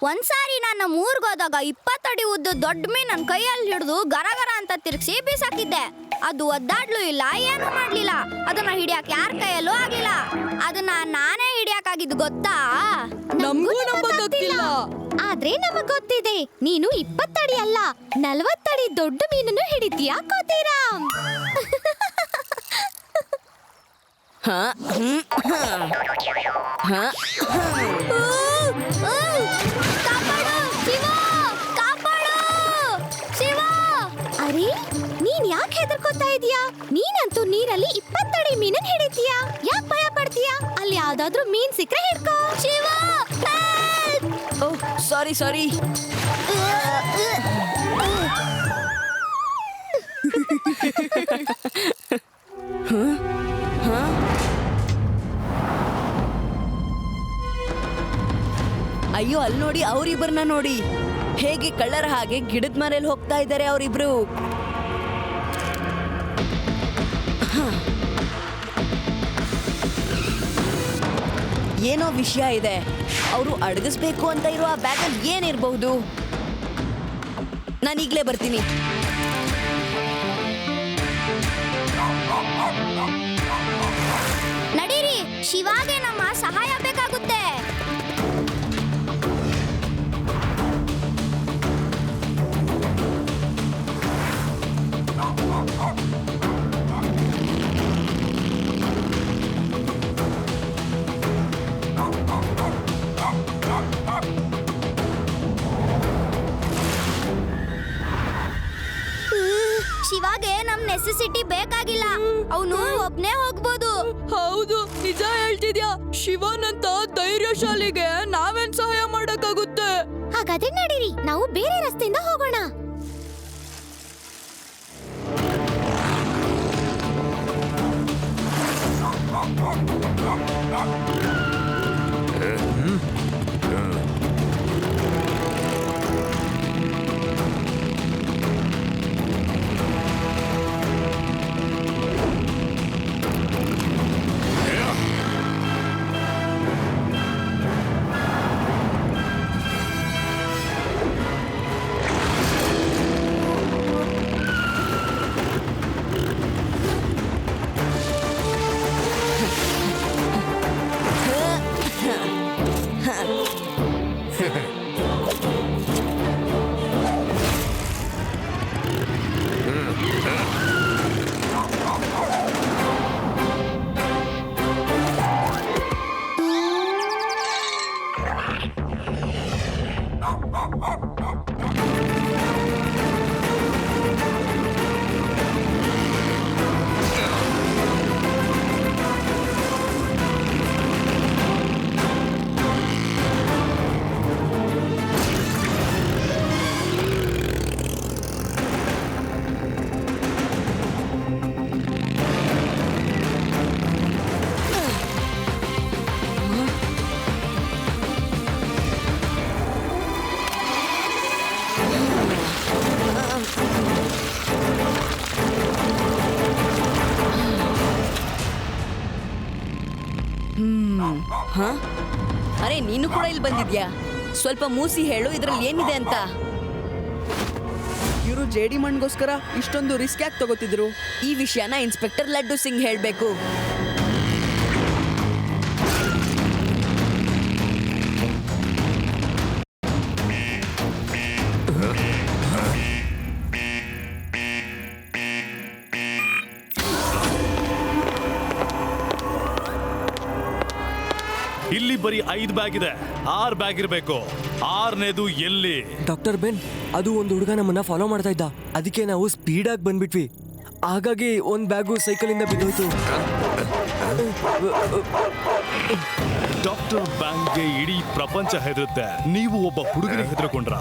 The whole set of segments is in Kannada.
ಒಂದ್ಸಾರಿ ನಾನು ಊರ್ಗೋದಾಗ 20 ಅಡಿ ಉದ್ದ ದೊಡ್ಡ ಮೀನ್ ನನ್ನ ಕೈಯಲ್ಲಿ ಹಿಡಿದು ಗರಗರ ಅಂತ ತಿರ್ಗಿಸಿ ಬೀಸಾಕಿದ್ದೆ. ಅದು ಒದ್ದಾಡ್ಲೂ ಇಲ್ಲ, ಏನು ಮಾಡ್ಲಿಲ್ಲ. ಅದನ್ನ ಹಿಡಿಯಕ್ ಯಾರ ಕೈಯಲ್ಲೂ ಆಗಿಲ್ಲ. ಅದನ್ನ ನಾನೇ ಹಿಡಿಯಕ್ಕಾಗಿದ್ದು ಗೊತ್ತಾ? ನಮಗೂ ನಂಬಕ್ಕಾಗ್ತಿಲ್ಲ. ಆದ್ರೆ ನಮಗ್ ಗೊತ್ತಿದೆ, ನೀನು 20 ಅಡಿ ಅಲ್ಲ 40 ಅಡಿ ದೊಡ್ಡ ಮೀನನ್ನು ಹಿಡಿತೀಯಾ ಕೋತಿರಾಮ್. ಅರೆ, ನೀನ್ ಯಾಕೆ ಹೆದರ್ಕೋತಾ ಇದೀಯಾ? ನೀನಂತೂ ನೀರಲ್ಲಿ 20 ಅಡಿ ಮೀನನ್ ಹಿಡಿತೀಯಾ, ಯಾಕೆ ಭಯ ಪಡ್ತೀಯಾ? ಅಲ್ಲಿ ಯಾವ್ದಾದ್ರೂ ಮೀನ್ ಸಿಕ್ಕರೆ ಹಿಡ್ಕೋ. ಶಿವ, ಸಾರಿ ಅಯ್ಯೋ, ಅಲ್ಲಿ ನೋಡಿ, ಅವರಿಬ್ಬರನ್ನ ನೋಡಿ, ಹೇಗೆ ಕಳ್ಳರ ಹಾಗೆ ಗಿಡದ ಮರೇಲಿ ಹೋಗ್ತಾ ಇದ್ದಾರೆ ಅವರಿಬ್ರು. ಏನೋ ವಿಷಯ ಇದೆ. ಅವರು ಅಡಗಿಸ್ಬೇಕು ಅಂತ ಇರೋ ಆ ಬ್ಯಾಗಲ್ಲಿ ಏನಿರಬಹುದು? ನಾನೀಗ್ಲೇ ಬರ್ತೀನಿ. ನಡೀರಿ, ಶಿವಾಗೆ ನಮ್ಮ ಸಹಾಯ ಬೇಕಾಗುತ್ತೆ. ಶಿವಾಗೆ ನಮ್ ನೆಸೆಸಿಟಿ ಬೇಕಾಗಿಲ್ಲ, ಅವನು ಒಬ್ನೇ ಹೋಗ್ಬೋದು. ಹೌದು, ನಿಜ ಹೇಳ್ತಿದ್ಯಾ. ಶಿವನಂತ ಧೈರ್ಯಶಾಲಿಗೆ ನಾವೇನ್ ಸಹಾಯ ಮಾಡಕ್ಕಾಗುತ್ತೆ? ಹಾಗಾದ್ರೆ ನಡೀರಿ, ನಾವು ಬೇರೆ ರಸ್ತೆಯಿಂದ ಹೋಗೋಣ. ಅರೆ, ನೀನು ಕೂಡ ಇಲ್ಲಿ ಬಂದಿದ್ಯಾ? ಸ್ವಲ್ಪ ಮೂಸಿ ಹೇಳು, ಇದ್ರಲ್ಲಿ ಏನಿದೆ ಅಂತ. ಇವರು ಜೇಡಿ ಮಣ್ಗೋಸ್ಕರ ಇಷ್ಟೊಂದು ರಿಸ್ಕ್ ಯಾಕೆ ತಗೋತಿದ್ರು? ಈ ವಿಷಯನ ಇನ್ಸ್ಪೆಕ್ಟರ್ ಲಡ್ಡು ಸಿಂಗ್ ಹೇಳ್ಬೇಕು. ಇಲ್ಲಿ ಬರೀ 5 ಬ್ಯಾಗ್ ಇದೆ, 6 ಬ್ಯಾಗ್ ಇರಬೇಕು. 6ನೇದು ಎಲ್ಲಿ? ಡಾಕ್ಟರ್ ಬೆನ್, ಅದು ಒಂದು ಹುಡುಗ ನಮ್ಮನ್ನ ಫಾಲೋ ಮಾಡ್ತಾ ಇದ್ದ. ಅದಕ್ಕೆ ನಾವು ಸ್ಪೀಡ್ ಆಗಿ ಬಂದ್ಬಿಟ್ವಿ. ಹಾಗಾಗಿ ಒಂದ್ ಬ್ಯಾಗು ಸೈಕಲ್ ಇಂದ ಬಿದ್ದೋಯ್ತು. ಡಾಕ್ಟರ್ ಬ್ಯಾಂಕ್ಗೆ ಇಡೀ ಪ್ರಪಂಚ ಹೆದರುತ್ತೆ, ನೀವು ಒಬ್ಬ ಹುಡುಗನಿಗೆ ಹೆದರ್ಕೊಂಡ್ರ?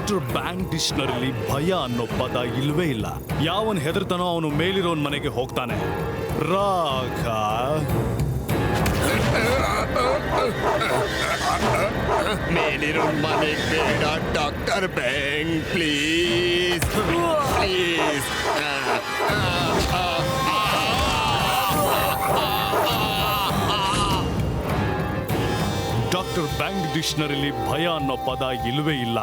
ಡಾಕ್ಟರ್ ಬ್ಯಾಂಗ್ ಡಿಕ್ಷನರಿಲಿ ಭಯ ಅನ್ನೋ ಪದ ಇಲ್ವೇ ಇಲ್ಲ. ಯಾವನ್ ಹೆದರ್ತಾನೋ ಅವನು ಮೇಲಿರೋನ್ ಮನೆಗೆ ಹೋಗ್ತಾನೆ. ರಾಘ ಮೇಲಿರೋ ಮನೆಗೆ ಬೇಡ doctor bang, please please. Doctor bang ಡಿಕ್ಷನರಿಲಿ ಭಯ ಅನ್ನೋ ಪದ ಇಲ್ವೇ ಇಲ್ಲ.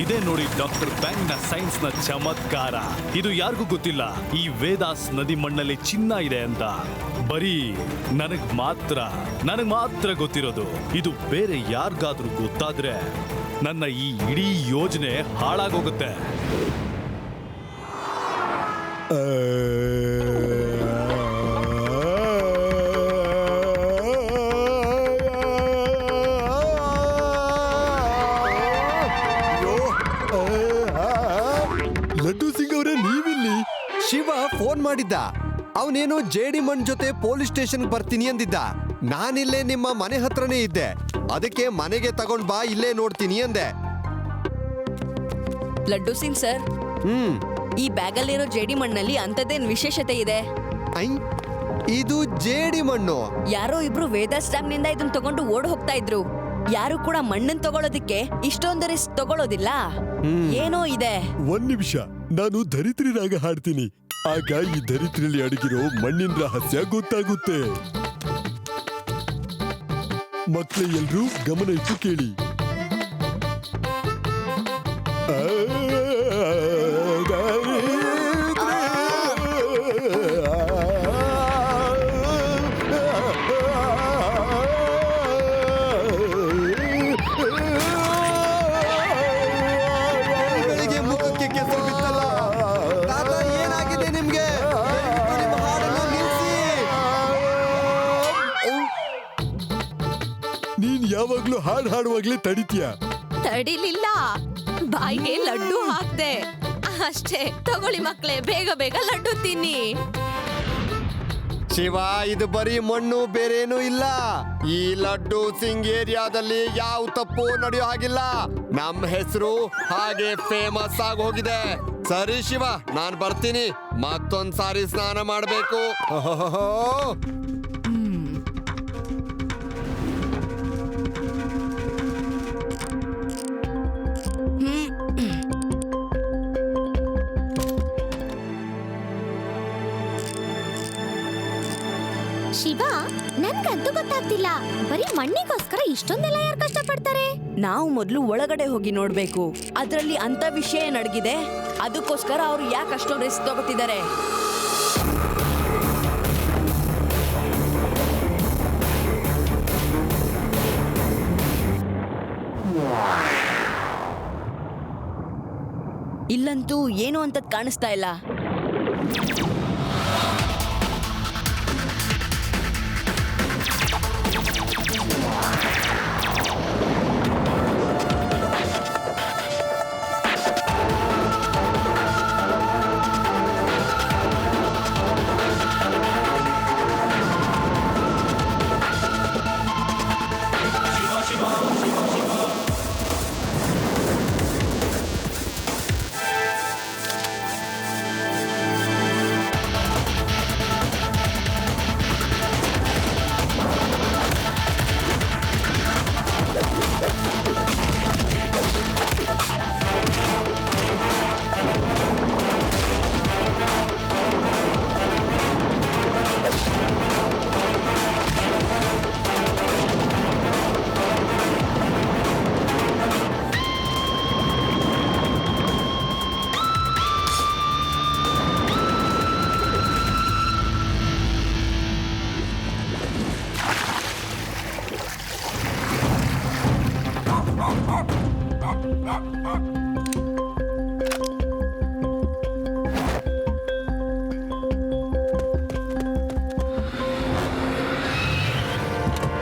ಇದೇ ನೋಡಿ ಡಾಕ್ಟರ್ ಬ್ಯಾಂಗ್ ನ ಸೈನ್ಸ್ ನ ಚಮತ್ಕಾರ. ಇದು ಯಾರಿಗೂ ಗೊತ್ತಿಲ್ಲ ಈ ವೇದಾಸ್ ನದಿ ಮಣ್ಣಲ್ಲಿ ಚಿನ್ನ ಇದೆ ಅಂತ. ಬರೀ ನನಗ್ ಮಾತ್ರ ಗೊತ್ತಿರೋದು. ಇದು ಬೇರೆ ಯಾರಿಗಾದ್ರೂ ಗೊತ್ತಾದ್ರೆ ನನ್ನ ಈ ಇಡೀ ಯೋಜನೆ ಹಾಳಾಗೋಗುತ್ತೆ. ಲಡ್ಡು ಸಿಂಗ್ ಅವರೇ, ನೀವಿಲ್ಲಿ? ಶಿವ ಫೋನ್ ಮಾಡಿದ್ದ. ಅವನೇನೋ ಜೇಡಿ ಮಣ್ ಜೊತೆ ಪೊಲೀಸ್ ಸ್ಟೇಷನ್ ಬರ್ತೀನಿ ಅಂದಿದ್ದ. ನಾನಿಲ್ಲೇ ನಿಮ್ಮ ಮನೆ ಹತ್ರನೇ ಇದ್ದೆ. ಅದಕ್ಕೆ ಮನೆಗೆ ತಗೊಂಡ್ ಬಾ, ಇಲ್ಲೇ ನೋಡ್ತೀನಿ ಅಂದೆ. ಲಡ್ಡು ಸಿಂಗ್ ಸರ್, ಈ ಬ್ಯಾಗಲ್ಲಿರೋ ಜೇಡಿ ಮಣ್ಣಲ್ಲಿ ಅಂತದೇನ್ ವಿಶೇಷತೆ ಇದೆ? ಐ, ಇದು ಜೇಡಿ ಮಣ್ಣು. ಯಾರೋ ಇಬ್ರು ವೇದಾಸ್ ಡ್ಯಾಮ್ ನಿಂದ ಇದನ್ನ ತಗೊಂಡು ಓಡ್ ಹೋಗ್ತಾ ಇದ್ರು. ಯಾರು ಕೂಡ ಮಣ್ಣನ್ ತಗೊಳೋದಿಕ್ಕೆ ಇಷ್ಟೊಂದು ರಿಸ್ಕ್ ತಗೊಳ್ಳೋದಿಲ್ಲ. ಏನೋ ಇದೆ. ಒಂದ್ ನಿಮಿಷ, ನಾನು ಧರಿತ್ರಿ ರಾಗ ಹಾಡ್ತೀನಿ. ಆಗ ಈ ಧರಿತ್ರಿಯಲ್ಲಿ ಅಡಗಿರೋ ಮಣ್ಣಿನ ರಹಸ್ಯ ಗೊತ್ತಾಗುತ್ತೆ. ಮಕ್ಕಳೇ, ಎಲ್ರೂ ಗಮನ ಇಟ್ಟು ಕೇಳಿ. ಬೆಳಿಗ್ಗೆ ಮುಖಕ್ಕೆ ಕೆಸರು ಬಿತ್ತಲ್ಲ. ತಾತ, ಏನಾಗಿದೆ ನಿಮ್ಗೆ? ದಯವಿಟ್ಟು ನಿಮ್ಮ ಹಾಡನ್ನ ನಿಲ್ಸಿ. ನೀನ್ ಯಾವಾಗ್ಲೂ ಹಾಡ್ ಹಾಡುವಾಗ್ಲೇ ತಡಿತೀಯ. ತಡಿಲಿಲ್ಲ, ಬಾಯಿಗೆ ಲಡ್ಡು ಹಾಕ್ದೆ ಅಷ್ಟೇ. ತಗೊಳ್ಳಿ ಮಕ್ಳೇ, ಬೇಗ ಬೇಗ ಲಡ್ಡು ತಿನ್ನಿ. ಶಿವ, ಇದು ಬರೀ ಮಣ್ಣು, ಬೇರೇನೂ ಇಲ್ಲ. ಈ ಲಡ್ಡು ಸಿಂಗ್ ಏರಿಯಾದಲ್ಲಿ ಯಾವ ತಪ್ಪು ನಡೆಯೋ ಹಾಗಿಲ್ಲ. ನಮ್ಮ ಹೆಸರು ಹಾಗೆ ಫೇಮಸ್ ಆಗಿ ಹೋಗಿದೆ. ಸರಿ ಶಿವ, ನಾನ್ ಬರ್ತೀನಿ. ಮತ್ತೊಂದ್ ಸಾರಿ ಸ್ನಾನ ಮಾಡ್ಬೇಕು. ಶಿವ, ನನ್ಗಂತೂ ಗೊತ್ತಾಗ್ತಿಲ್ಲ, ಬರೀ ಮಣ್ಣಿಗೋಸ್ಕರ ಇಷ್ಟೊಂದೆಲ್ಲ ಯಾರು ಕಷ್ಟಪಡ್ತಾರೆ? ನಾವು ಮೊದಲು ಒಳಗಡೆ ಹೋಗಿ ನೋಡ್ಬೇಕು. ಅದ್ರಲ್ಲಿ ಅಂತ ವಿಷಯ ನಡಗಿದೆ. ಅದಕ್ಕೋಸ್ಕರ ಅವ್ರು ಯಾಕೆ ಅಷ್ಟೊಂದು ರಿಸ್ಕ್ ತಗೋತಿದ್ದಾರೆ? ಇಲ್ಲಂತೂ ಏನು ಅಂತ ಕಾಣಿಸ್ತಾ ಇಲ್ಲ.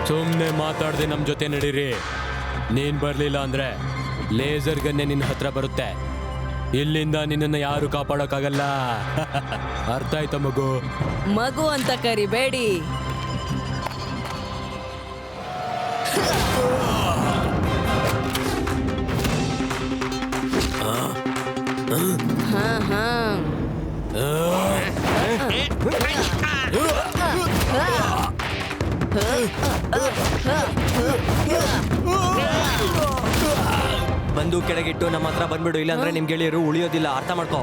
ಸುಮ್ಮನೆ ಮಾತಾಡದೆ ನಮ್ಮ ಜೊತೆ ನಡೀರಿ. ನೀನ್ ಬರ್ಲಿಲ್ಲ ಅಂದ್ರೆ ಲೇಸರ್ ಗನ್ನೆ ನಿನ್ನ ಹತ್ರ ಬರುತ್ತೆ. ಇಲ್ಲಿಂದ ನಿನ್ನನ್ನು ಯಾರು ಕಾಪಾಡೋಕ್ಕಾಗಲ್ಲ. ಅರ್ಥ ಆಯ್ತಾ ಮಗು? ಮಗು ಅಂತ ಕರಿಬೇಡಿ. ಹಾ ಹಾ ಬಂದು ಕೆಳಗಿಟ್ಟು ನಮ್ಮ ಹತ್ರ ಬಂದ್ಬಿಡು, ಇಲ್ಲಾಂದ್ರೆ ನಿಮ್ ಗೆಳೆಯರು ಉಳಿಯೋದಿಲ್ಲ. ಅರ್ಥ ಮಾಡ್ಕೋ.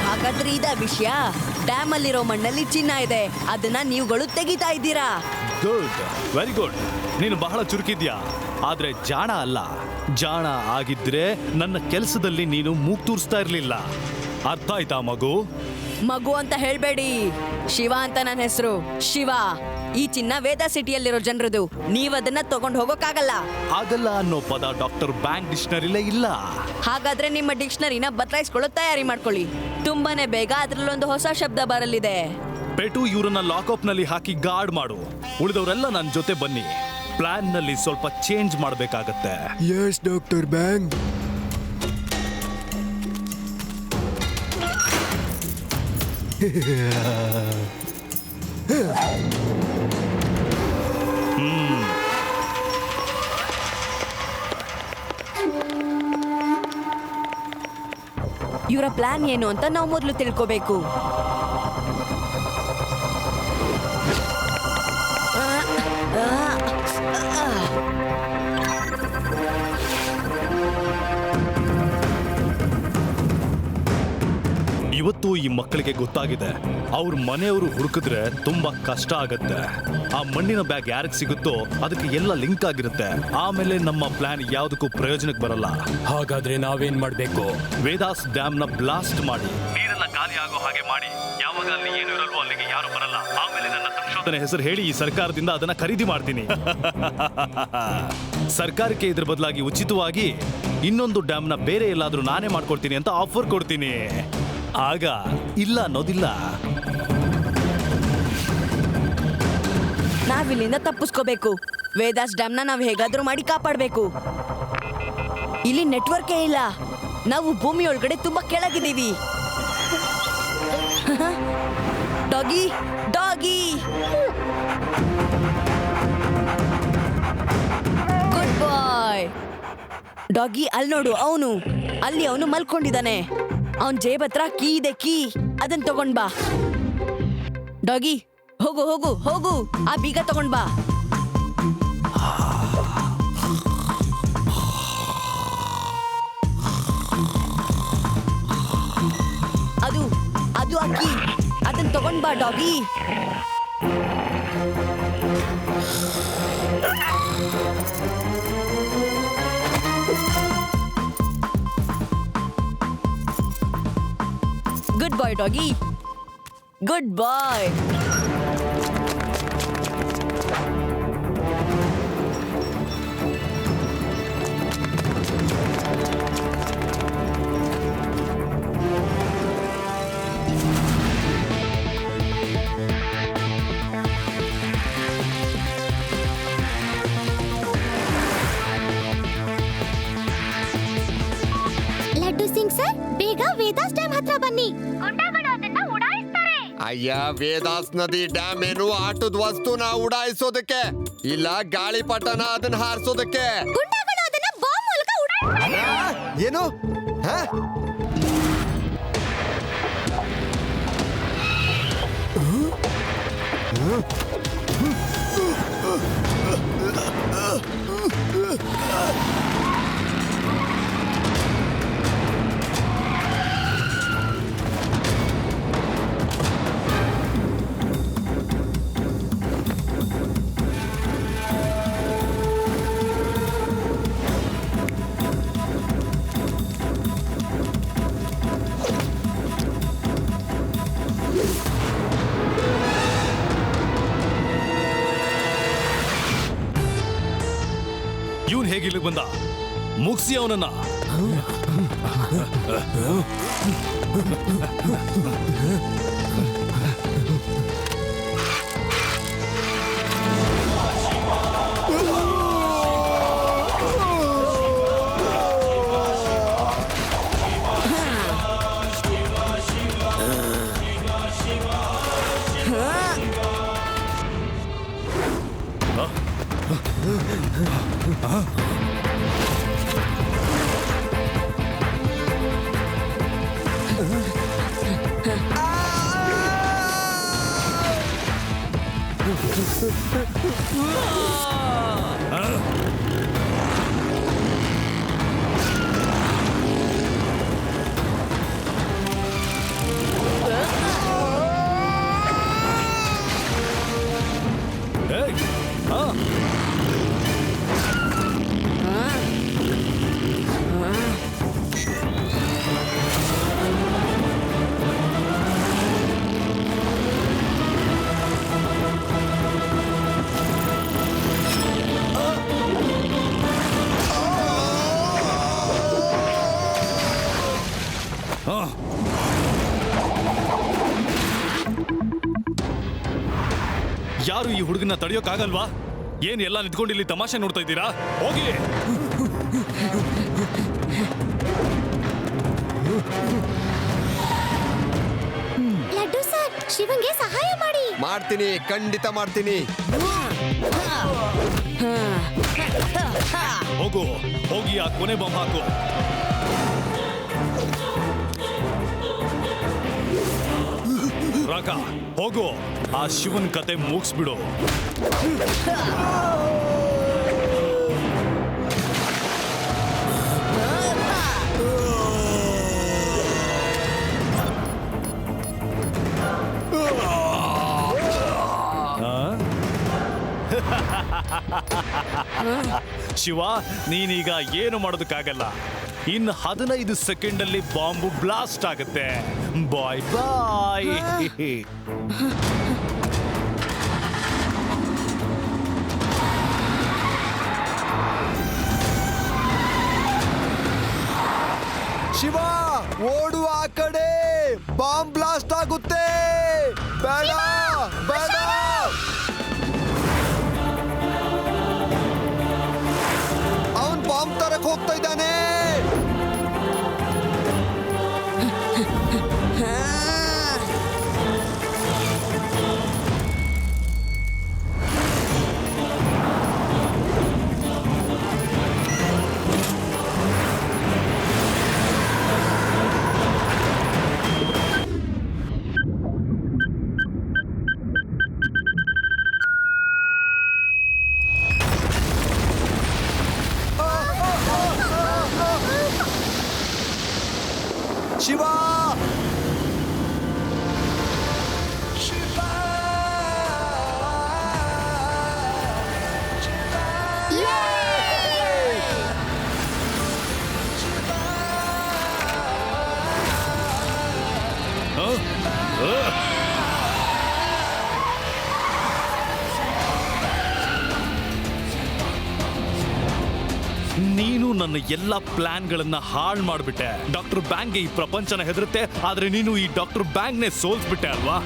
ಹಾಗಾದ್ರೆ ಇದ ವಿಷಯ. ಡ್ಯಾಮ್ ಅಲ್ಲಿರೋ ಮಣ್ಣಲ್ಲಿ ಚಿನ್ನ ಇದೆ, ಅದನ್ನ ನೀವುಗಳು ತೆಗಿತಾ ಇದ್ದೀರಾ. Good, very good. ನೀನು ಬಹಳ ಚುರುಕಿದ್ಯಾ, ಆದ್ರೆ ಜಾಣ ಅಲ್ಲ. ಜಾಣ ಆಗಿದ್ರೆ ನನ್ನ ಕೆಲಸದಲ್ಲಿ ನೀನು ಮೂಗ್ ತೂರಿಸ್ತಾ ಇರ್ಲಿಲ್ಲ. ಅರ್ಥ ಆಯ್ತಾ ಮಗು? ಮಗು ಅಂತ ಹೇಳ್ಬೇಡಿ, ಶಿವ ಅಂತ ನನ್ನ ಹೆಸರು. ಶಿವ. ಈ ಚಿನ್ನ ವೇದ ಸಿಟಿಯಲ್ಲಿರೋ ಜನರದು. ನೀವದನ್ನ ತಗೊಂಡು ಹೋಗೋಕ್ಕಾಗಲ್ಲ. ಆಗಲ್ಲ ಅನ್ನೋ ಪದ ಡಾಕ್ಟರ್ ಬ್ಯಾಂಕ್ ಡಿಕ್ಷನರಿಲೇ ಇಲ್ಲ. ಹಾಗಾದ್ರೆ ನಿಮ್ಮ ಡಿಕ್ಷನರಿನ ಬದಲಾಯಿಸ್ಕೊಳ್ಳೋ ತಯಾರಿ ಮಾಡ್ಕೊಳ್ಳಿ. ತುಂಬಾನೇ ಬೇಗ ಅದ್ರಲ್ಲೊಂದು ಹೊಸ ಶಬ್ದ ಬರಲಿದೆ. ಪೆಟು ಇವ್ರನ್ನ ಲಾಕಪ್ ನಲ್ಲಿ ಹಾಕಿ ಗಾರ್ಡ್ ಮಾಡು. ಉಳಿದವರೆಲ್ಲ ನನ್ನ ಜೊತೆ ಬನ್ನಿ. ಪ್ಲಾನ್ ನಲ್ಲಿ ಸ್ವಲ್ಪ ಚೇಂಜ್ ಮಾಡ್ಬೇಕಾಗತ್ತೆ. ಎಸ್ ಡಾಕ್ಟರ್ ಬ್ಯಾಂಗ್. ಇವರ ಪ್ಲಾನ್ ಏನು ಅಂತ ನಾವು ಮೊದಲು ತಿಳ್ಕೋಬೇಕು. ಇವತ್ತು ಈ ಮಕ್ಕಳಿಗೆ ಗೊತ್ತಾಗಿದೆ, ಅವ್ರ ಮನೆಯವರು ಹುಡುಕಿದ್ರೆ ತುಂಬಾ ಕಷ್ಟ ಆಗತ್ತೆ. ಆ ಮಣ್ಣಿನ ಬ್ಯಾಗ್ ಯಾರಿಗೆ ಸಿಗುತ್ತೋ ಅದಕ್ಕೆ ಎಲ್ಲ ಲಿಂಕ್ ಆಗಿರುತ್ತೆ. ಆಮೇಲೆ ನಮ್ಮ ಪ್ಲಾನ್ ಯಾವುದಕ್ಕೂ ಪ್ರಯೋಜನಕ್ಕೆ ಬರಲ್ಲ. ಹಾಗಾದ್ರೆ ನಾವೇನ್ ಮಾಡ್ಬೇಕು? ವೇದಾಸ್ ಡ್ಯಾಮ್ ನ ಬ್ಲಾಸ್ಟ್ ಮಾಡಿ ನೀರೆಲ್ಲ ಖಾಲಿ ಆಗೋ ಹಾಗೆ ಮಾಡಿ. ಯಾವಾಗ ಅಲ್ಲಿ ಏನು ಇರಲ್ವೋ ಅಲ್ಲಿಗೆ ಯಾರು ಬರಲ್ಲ. ಆಮೇಲೆ ನನ್ನ ಸಂಶೋಧನೆ ಹೆಸರು ಹೇಳಿ ಈ ಸರ್ಕಾರದಿಂದ ಅದನ್ನ ಖರೀದಿ ಮಾಡ್ತೀನಿ. ಸರ್ಕಾರಕ್ಕೆ ಇದ್ರ ಬದಲಾಗಿ ಉಚಿತವಾಗಿ ಇನ್ನೊಂದು ಡ್ಯಾಮ್ ನ ಬೇರೆ ಎಲ್ಲಾದ್ರೂ ನಾನೇ ಮಾಡ್ಕೊಡ್ತೀನಿ ಅಂತ ಆಫರ್ ಕೊಡ್ತೀನಿ. ಆಗ ಇಲ್ಲ ಅನ್ನೋದಿಲ್ಲ. ನಾವಿಲ್ಲಿಂದ ತಪ್ಪಿಸ್ಕೋಬೇಕು. ವೇದಾಸ್ ಡ್ಯಾಮ್ನ ನಾವು ಹೇಗಾದ್ರೂ ಮಾಡಿ ಕಾಪಾಡಬೇಕು. ಇಲ್ಲಿ ನೆಟ್ವರ್ಕೇ ಇಲ್ಲ. ನಾವು ಭೂಮಿ ಒಳಗಡೆ ತುಂಬಾ ಕೆಳಗಿದ್ದೀವಿ. ಡಾಗಿ, ಡಾಗಿ, ಗುಡ್ ಬಾಯ್. ಡಾಗಿ, ಅಲ್ಲಿ ನೋಡು, ಅವನು ಮಲ್ಕೊಂಡಿದ್ದಾನೆ. ಅವನ್ ಜೇಬ್ ಹತ್ರ ಕೀ ಇದೆ, ಕೀ. ಅದನ್ನ ತಗೊಂಡ್ ಬಾ. ಡಾಗಿ, ಹೋಗು ಹೋಗು ಹೋಗು, ಆ ಬೀಗ ತಗೊಂಡ್ ಬಾ. ಅದು ಅಕ್ಕಿ, ಅದನ್ನ ತಗೊಂಡ್ ಬಾ ಡಾಗಿ. ಗುಡ್ ಬಾಯ್ ಡಾಗಿ, ಗುಡ್ ಬಾಯ್. ಲಡ್ಡು ಸಿಂಗ್ ಸರ್, ಬೇಗ ವೇದಾಸ್ ಡ್ಯಾಮ್ ಹತ್ರ ಬನ್ನಿ. ಗುಂಡಾಗಳು ಅದನ್ನ ಉಡಾಯಿಸ್ತಾರೆ. ಅಯ್ಯ, ವೇದಾಸ್ ನದಿ ಡ್ಯಾಮ್ ಏನು ಆಟದ ವಸ್ತುನ ಉಡಾಯಿಸೋದಕ್ಕೆ ಇಲ್ಲ, ಗಾಳಿಪಟನ ಅದನ್ನ ಹಾರಿಸೋದಕ್ಕೆ. ಗುಂಡಾಗಳು ಅದನ್ನ ಬಾಂಬ್ ಮೂಲಕ ಉಡಾಯಿಸ್ತಾರೆ. ಏನು? ಹ? ಹೇಗೆ ಇಲ್ಲಿಗೆ ಬಂದ? ಮುಗಿಸಿ ಅವನನ್ನ. ಯಾರು ಈ ಹುಡುಗನ ತಡೆಯೋಕ್ಕಾಗಲ್ವಾ? ಏನ್ ಎಲ್ಲ ನಿಂತ್ಕೊಂಡು ಇಲ್ಲಿ ತಮಾಷೆ ನೋಡ್ತಾ ಇದ್ದೀರಾ? ಹೋಗಿ. ಲಡ್ಡು ಸರ್, ಶಿವಂಗೆ ಸಹಾಯ ಮಾಡಿ. ಮಾಡ್ತೀನಿ, ಖಂಡಿತ ಮಾಡ್ತೀನಿ. ಹೋಗು, ಹೋಗಿ ಆ ಕೊನೆ ಬಾಂಬ್ ಹಾಕು. ರಾಕ, ಹೋಗು, ಆ ಶಿವನ್ ಕತೆ ಮುಗಿಸ್ಬಿಡು. ಶಿವ, ನೀನೀಗ ಏನು ಮಾಡೋದಕ್ಕಾಗಲ್ಲ. ಇನ್ನು 15 ಸೆಕೆಂಡ್ ಅಲ್ಲಿ ಬಾಂಬು ಬ್ಲಾಸ್ಟ್ ಆಗುತ್ತೆ. ಬಾಯ್ ಬಾಯ್. ಶಿವ, ಓಡು ಆ ಕಡೆ, ಬಾಂಬ್ ಬ್ಲಾಸ್ಟ್ ಆಗುತ್ತೆ. ಬೇಡ ಬೇಡ. ಅವನ್ ಬಾಂಬ್ ತರಕ್ ಹೋಗ್ತಾ ಇದ್ದಾನೆ. ಶಿವ, ನೀನು ನನ್ನ ಎಲ್ಲ ಪ್ಲಾನ್ಗಳನ್ನ ಹಾಳು ಮಾಡ್ಬಿಟ್ಟೆ. ಡಾಕ್ಟರ್ ಬ್ಯಾಂಗ್ಗೆ ಈ ಪ್ರಪಂಚನ ಹೆದರುತ್ತೆ, ಆದ್ರೆ ನೀನು ಈ ಡಾಕ್ಟರ್ ಬ್ಯಾಂಕ್ನೇ ಸೋಲ್ಸ್ಬಿಟ್ಟೆ ಅಲ್ವಾ?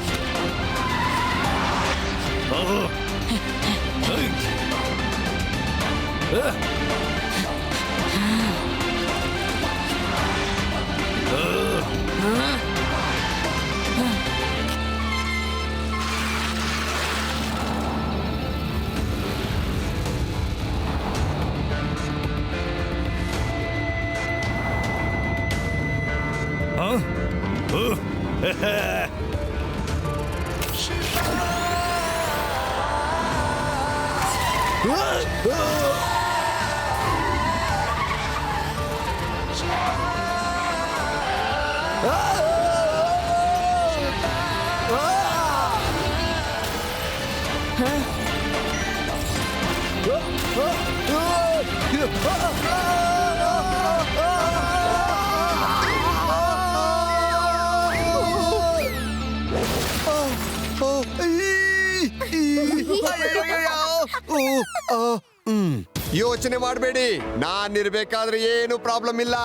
ಯೋಚನೆ ಮಾಡಬೇಡಿ, ನಾನಿರ್ಬೇಕಾದ್ರೆ ಏನು ಪ್ರಾಬ್ಲಮ್ ಇಲ್ಲ.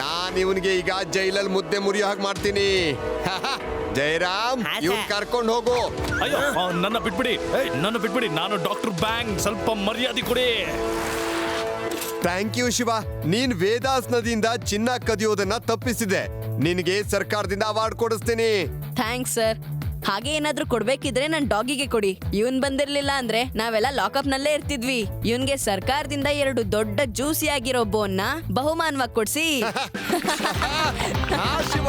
ನಾನ್ ಇವನ್ಗೆ ಈಗ ಜೈಲಲ್ಲಿ ಮುದ್ದೆ ಮುರಿಯೋ ಹಾಗೆ ಮಾಡ್ತೀನಿ. ಜಯರಾಮ್, ಇವ್ನ್ ಕರ್ಕೊಂಡು ಹೋಗು. ಅಯ್ಯೋ ನನ್ನ ಬಿಟ್ಬಿಡಿ, ನನ್ನ ಬಿಟ್ಬಿಡಿ. ನಾನು ಡಾಕ್ಟರ್ ಬ್ಯಾಂಗ್, ಸ್ವಲ್ಪ ಮರ್ಯಾದೆ ಕೊಡಿ. ಥ್ಯಾಂಕ್ ಯು ಶಿವ, ನೀನ್ ವೇದಾಸ್ ನದಿಯಿಂದ ಚಿನ್ನ ಕದಿಯೋದನ್ನ ತಪ್ಪಿಸಿದೆ. ನಿನಗೆ ಸರ್ಕಾರದಿಂದ ಅವಾರ್ಡ್ ಕೊಡಿಸ್ತೀನಿ. Thanks sir. ಹಾಗೆ ಏನಾದ್ರೂ ಕೊಡ್ಬೇಕಿದ್ರೆ ನನ್ ಡಾಗಿಗೆ ಕೊಡಿ. ಇವನ್ ಬಂದಿರ್ಲಿಲ್ಲ ಅಂದ್ರೆ ನಾವೆಲ್ಲ ಲಾಕಪ್ ನಲ್ಲೇ ಇರ್ತಿದ್ವಿ. ಇವನ್ಗೆ ಸರ್ಕಾರದಿಂದ 2 ದೊಡ್ಡ ಜ್ಯೂಸಿ ಆಗಿರೋ ಬೋನ್ನ ಬಹುಮಾನವಾಗಿ ಕೊಡ್ಸಿ. ಶಿವ